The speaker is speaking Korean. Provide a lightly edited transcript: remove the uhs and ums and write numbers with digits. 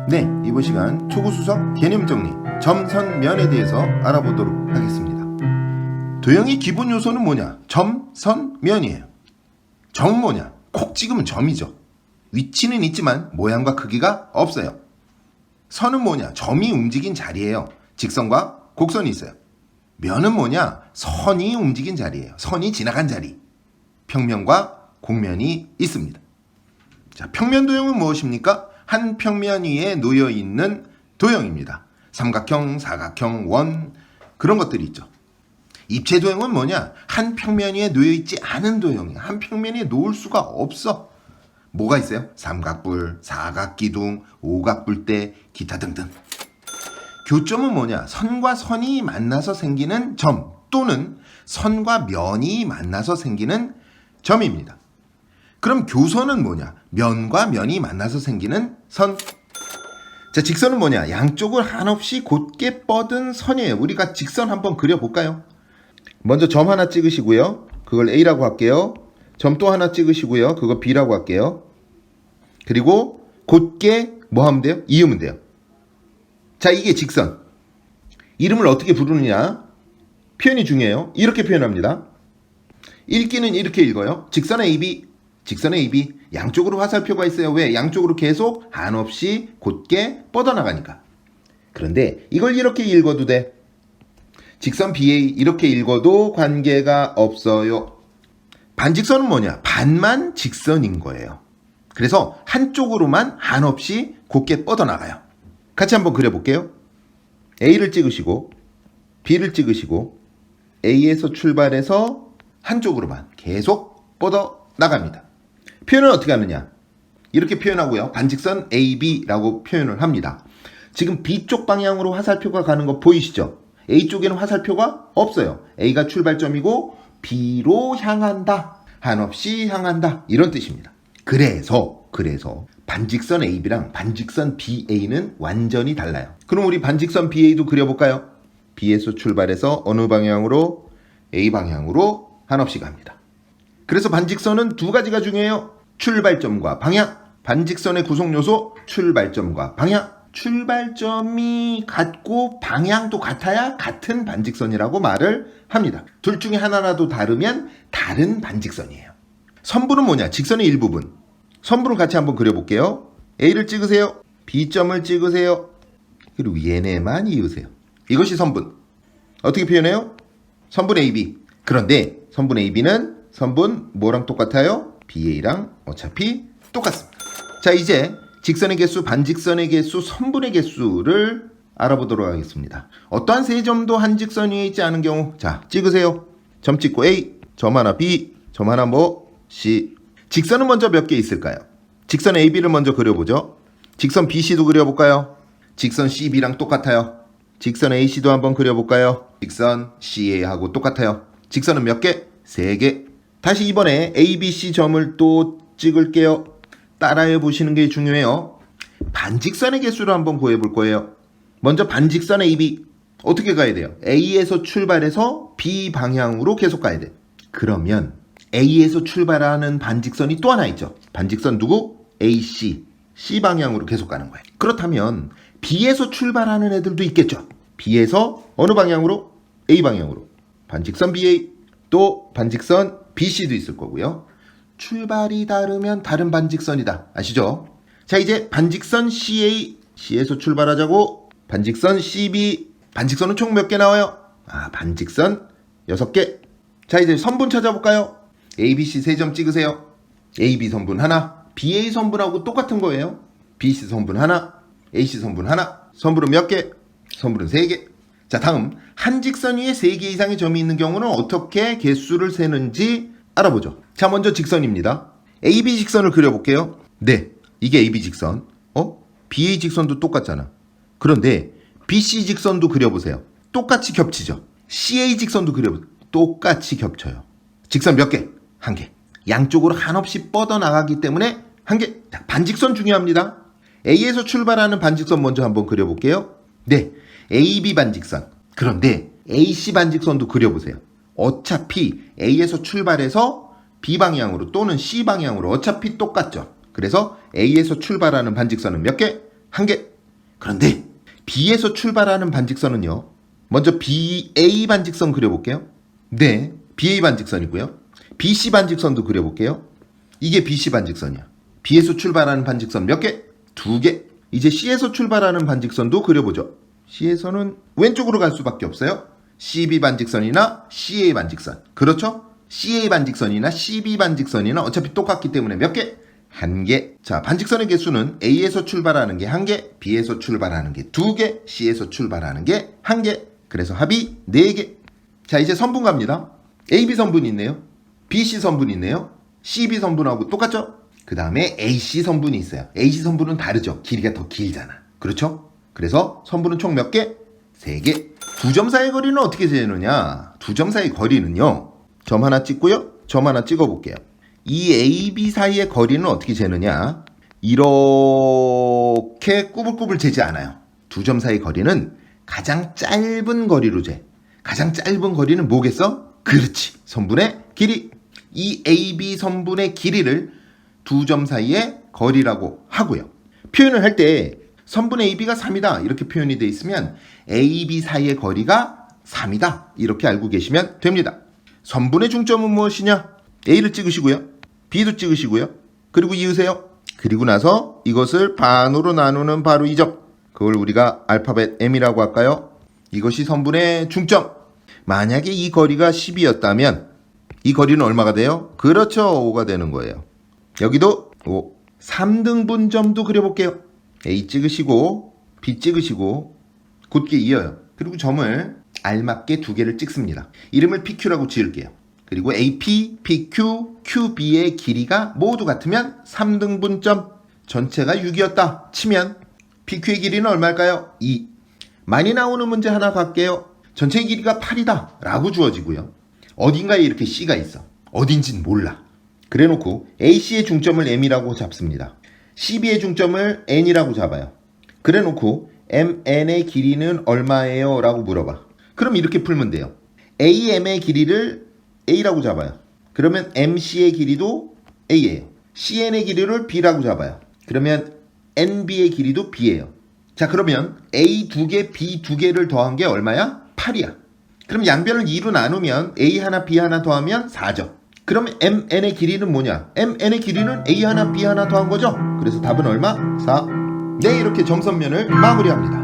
네, 이번 시간 초고수석 개념 정리, 점선면에 대해서 알아보도록 하겠습니다. 도형의 기본 요소는 뭐냐? 점, 선, 면이에요. 점은 뭐냐? 콕 찍으면 점이죠. 위치는 있지만 모양과 크기가 없어요. 선은 뭐냐? 점이 움직인 자리예요. 직선과 곡선이 있어요. 면은 뭐냐? 선이 움직인 자리예요. 선이 지나간 자리. 평면과 곡면이 있습니다. 자, 평면 도형은 무엇입니까? 한 평면 위에 놓여 있는 도형입니다. 삼각형, 사각형, 원 그런 것들이 있죠. 입체 도형은 뭐냐? 한 평면 위에 놓여 있지 않은 도형이야. 한 평면 위에 놓을 수가 없어. 뭐가 있어요? 삼각뿔, 사각기둥, 오각뿔대, 기타 등등. 교점은 뭐냐? 선과 선이 만나서 생기는 점 또는 선과 면이 만나서 생기는 점입니다. 그럼 교선은 뭐냐? 면과 면이 만나서 생기는 선. 자, 직선은 뭐냐? 양쪽을 한없이 곧게 뻗은 선이에요. 우리가 직선 한번 그려볼까요? 먼저 점 하나 찍으시고요. 그걸 A라고 할게요. 점 또 하나 찍으시고요. 그거 B라고 할게요. 그리고 곧게 뭐 하면 돼요? 이으면 돼요. 자, 이게 직선. 이름을 어떻게 부르느냐? 표현이 중요해요. 이렇게 표현합니다. 읽기는 이렇게 읽어요. 직선 AB, 직선 AB. 양쪽으로 화살표가 있어요. 왜? 양쪽으로 계속 한없이 곧게 뻗어나가니까. 그런데 이걸 이렇게 읽어도 돼. 직선 BA 이렇게 읽어도 관계가 없어요. 반직선은 뭐냐? 반만 직선인 거예요. 그래서 한쪽으로만 한없이 곧게 뻗어나가요. 같이 한번 그려볼게요. A를 찍으시고 B를 찍으시고 A에서 출발해서 한쪽으로만 계속 뻗어나갑니다. 표현은 어떻게 하느냐? 이렇게 표현하고요. 반직선 AB라고 표현을 합니다. 지금 B쪽 방향으로 화살표가 가는 거 보이시죠? A쪽에는 화살표가 없어요. A가 출발점이고 B로 향한다. 한없이 향한다. 이런 뜻입니다. 그래서 반직선 AB랑 반직선 BA는 완전히 달라요. 그럼 우리 반직선 BA도 그려볼까요? B에서 출발해서 어느 방향으로? A 방향으로 한없이 갑니다. 그래서 반직선은 두 가지가 중요해요. 출발점과 방향. 반직선의 구성 요소 출발점과 방향. 출발점이 같고 방향도 같아야 같은 반직선이라고 말을 합니다. 둘 중에 하나라도 다르면 다른 반직선이에요. 선분은 뭐냐? 직선의 일부분. 선분을 같이 한번 그려볼게요. A를 찍으세요. B점을 찍으세요. 그리고 얘네만 이으세요. 이것이 선분. 어떻게 표현해요? 선분 AB. 그런데 선분 AB는 선분 뭐랑 똑같아요? BA랑 어차피 똑같습니다. 자, 이제 직선의 개수, 반직선의 개수, 선분의 개수를 알아보도록 하겠습니다. 어떠한 세 점도 한 직선 위에 있지 않은 경우, 자, 찍으세요. 점 찍고 A, 점 하나 B, 점 하나 뭐 C. 직선은 먼저 몇 개 있을까요? 직선 AB를 먼저 그려보죠. 직선 BC도 그려볼까요? 직선 CB랑 똑같아요. 직선 AC도 한번 그려볼까요? 직선 CA하고 똑같아요. 직선은 몇 개? 3개. 다시 이번에 ABC 점을 또 찍을게요. 따라해 보시는 게 중요해요. 반직선의 개수를 한번 구해볼 거예요. 먼저 반직선 AB. 어떻게 가야 돼요? A에서 출발해서 B 방향으로 계속 가야 돼. 그러면 A에서 출발하는 반직선이 또 하나 있죠. 반직선 누구? AC. C 방향으로 계속 가는 거예요. 그렇다면 B에서 출발하는 애들도 있겠죠. B에서 어느 방향으로? A 방향으로. 반직선 BA. 또 반직선 BC도 있을 거고요. 출발이 다르면 다른 반직선이다. 아시죠? 자, 이제 반직선 CA. C에서 출발하자고. 반직선 CB. 반직선은 총 몇 개 나와요? 반직선 6개. 자, 이제 선분 찾아볼까요? ABC 3점 찍으세요. AB 선분 하나. BA 선분하고 똑같은 거예요. BC 선분 하나. AC 선분 하나. 선분은 몇 개? 선분은 3개. 자, 다음 한 직선 위에 3개 이상의 점이 있는 경우는 어떻게 개수를 세는지 알아보죠. 자, 먼저 직선입니다. AB 직선을 그려볼게요. 네, 이게 AB 직선. BA 직선도 똑같잖아. 그런데 BC 직선도 그려보세요. 똑같이 겹치죠. CA 직선도 그려보세요. 똑같이 겹쳐요. 직선 몇 개? 1개. 양쪽으로 한없이 뻗어나가기 때문에 1개. 자, 반직선 중요합니다. A에서 출발하는 반직선 먼저 한번 그려볼게요. 네, AB 반직선. 그런데 AC 반직선도 그려보세요. 어차피 A에서 출발해서 B 방향으로 또는 C 방향으로 어차피 똑같죠. 그래서 A에서 출발하는 반직선은 몇 개? 1개. 그런데 B에서 출발하는 반직선은요. 먼저 BA 반직선 그려볼게요. 네, BA 반직선이고요. BC 반직선도 그려볼게요. 이게 BC 반직선이야. B에서 출발하는 반직선 몇 개? 2개. 이제 C에서 출발하는 반직선도 그려보죠. C에서는 왼쪽으로 갈 수밖에 없어요. CB 반직선이나 CA 반직선. 그렇죠? CA 반직선이나 CB 반직선이나 어차피 똑같기 때문에 몇 개? 1개. 자, 반직선의 개수는 A에서 출발하는 게 1개, B에서 출발하는 게 2개, C에서 출발하는 게 1개. 그래서 합이 4개. 자, 이제 선분 갑니다. AB 선분이 있네요. BC 선분이 있네요. CB 선분하고 똑같죠? 그 다음에 AC 선분이 있어요. AC 선분은 다르죠. 길이가 더 길잖아. 그렇죠? 그래서 선분은 총 몇 개? 3개. 두 점 사이의 거리는 어떻게 재느냐? 두 점 사이의 거리는요. 점 하나 찍고요. 점 하나 찍어볼게요. 이 AB 사이의 거리는 어떻게 재느냐? 이렇게 꾸불꾸불 재지 않아요. 두 점 사이의 거리는 가장 짧은 거리로 재. 가장 짧은 거리는 뭐겠어? 그렇지. 선분의 길이. 이 AB 선분의 길이를 두 점 사이의 거리라고 하고요. 표현을 할 때 선분의 AB가 3이다 이렇게 표현이 되어 있으면 AB 사이의 거리가 3이다 이렇게 알고 계시면 됩니다. 선분의 중점은 무엇이냐? A를 찍으시고요. B도 찍으시고요. 그리고 이으세요. 그리고 나서 이것을 반으로 나누는 바로 이 점. 그걸 우리가 알파벳 M이라고 할까요? 이것이 선분의 중점. 만약에 이 거리가 10이었다면 이 거리는 얼마가 돼요? 그렇죠. 5가 되는 거예요. 여기도 5. 3등분점도 그려볼게요. A 찍으시고 B 찍으시고 곧게 이어요. 그리고 점을 알맞게 2개를 찍습니다. 이름을 PQ라고 지을게요. 그리고 AP, PQ, QB의 길이가 모두 같으면 3등분점. 전체가 6이었다 치면 PQ의 길이는 얼마일까요? 2. 많이 나오는 문제 하나 갈게요. 전체의 길이가 8이다 라고 주어지고요. 어딘가에 이렇게 C가 있어. 어딘진 몰라. 그래놓고 AC의 중점을 M이라고 잡습니다. CB의 중점을 N이라고 잡아요. 그래놓고 MN의 길이는 얼마예요? 라고 물어봐. 그럼 이렇게 풀면 돼요. AM의 길이를 A라고 잡아요. 그러면 MC의 길이도 A예요. CN의 길이를 B라고 잡아요. 그러면 NB의 길이도 B예요. 자, 그러면 A 2개, B 2개를 더한 게 얼마야? 8이야. 그럼 양변을 2로 나누면 A 하나, B 하나 더하면 4죠. 그러면 MN의 길이는 뭐냐? MN의 길이는 A 하나, B 하나 더한 거죠? 그래서 답은 얼마? 4. 네, 이렇게 점선면을 마무리합니다.